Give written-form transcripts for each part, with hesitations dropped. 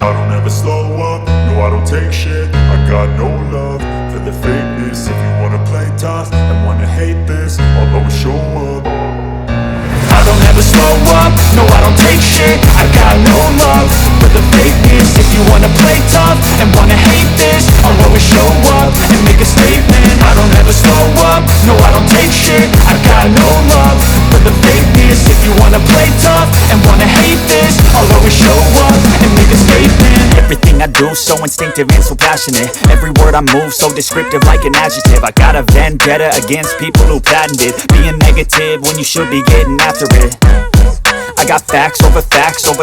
I don't ever slow up, no I don't take shit. I got no love for the fakeness. If you wanna play tough and wanna hate this, I'll always show up. I don't ever slow up, no I don't take shit. I got no love for the fakeness. If you wanna play tough and wanna hate this, I'll always show up and make a statement. I don't ever slow up, no I don't take shit. I got no love for the fakeness. If you wanna play tough and wanna hate this, I'll always show up and make a statement. Everything I do so instinctive and so passionate. Every word I move so descriptive like an adjective. I got a vendetta against people who patented being negative when you should be getting after it. I got facts over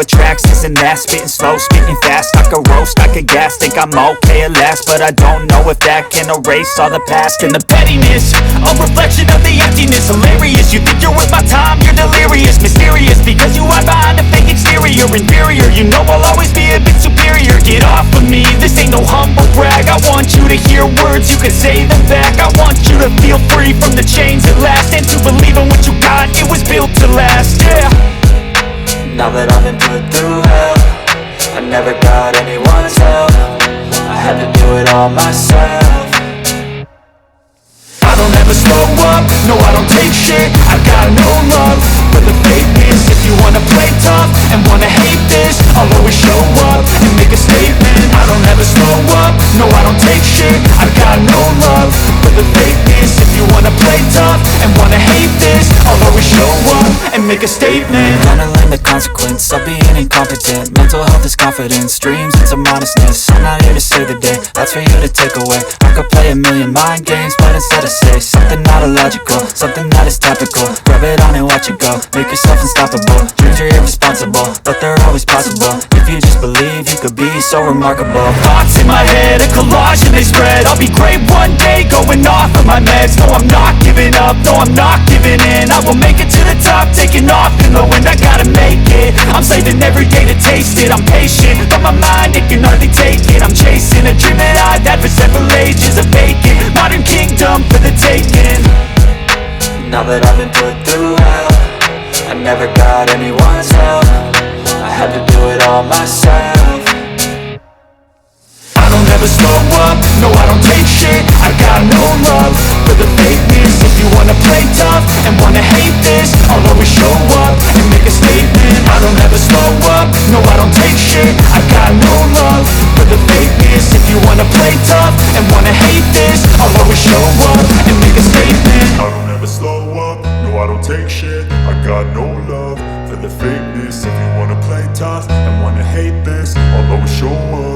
tracks, this and that. Spitting slow, spitting fast, I could roast, I could gas. Think I'm okay at last, but I don't know if that can erase all the past. And the pettiness, a reflection of the emptiness. Hilarious, you think you're worth my time, you're delirious. Mysterious, because you hide behind a fake exterior. Inferior, you know I'll always be a bit superior. Get off of me, this ain't no humble brag. I want you to hear words, you can say them back. I want you to feel free from the chains at last, and to believe in what you got, it was built to last, yeah. Now that I've been put through hell, I never got anyone's help. I had to do it all myself. I don't ever slow up, no I don't take shit. I got no love for the fakeness. If you wanna play tough and wanna hate this, I'll always show up and make a statement. I don't ever slow up, no I don't take shit. I got no love for the fakeness. If you wanna play tough and wanna hate this, I'll always show up and make a statement. Gonna learn the consequence of being incompetent. Mental health is confidence, dreams into modestness. I'm not here to save the day, that's for you to take away. I could play a million mind games, but instead I say something not illogical, something that is topical. Rub it on and watch it go, make yourself unstoppable. Dreams are irresponsible, but they're always possible. If you just believe, you could be so remarkable. Thoughts in my head, a collage and they spread. I'll be great one day, going off of my meds. No, I'm not giving up, no, I'm not giving in. I will make it to the top, taking off in the wind. I gotta make it, I'm saving every day to taste it. I'm patient, but my mind, it can hardly take it. I'm chasing a dream that I've had for several ages. A vacant, modern kingdom for the taking. Now that I've been put through hell, I never got anyone's help. I had to do it all myself. I don't ever slow up, no I don't take shit. I got no love for the fakeness. If you wanna play tough and wanna hate this, I'll always show up and make a statement. I don't ever slow up, no I don't take shit. I got no love for the fakeness. If you wanna play tough and wanna hate this, I'll always show up and make a statement. I don't ever slow up, no I don't take shit. I got no love for the fakeness. If you wanna play tough and wanna hate this, I'll always show up.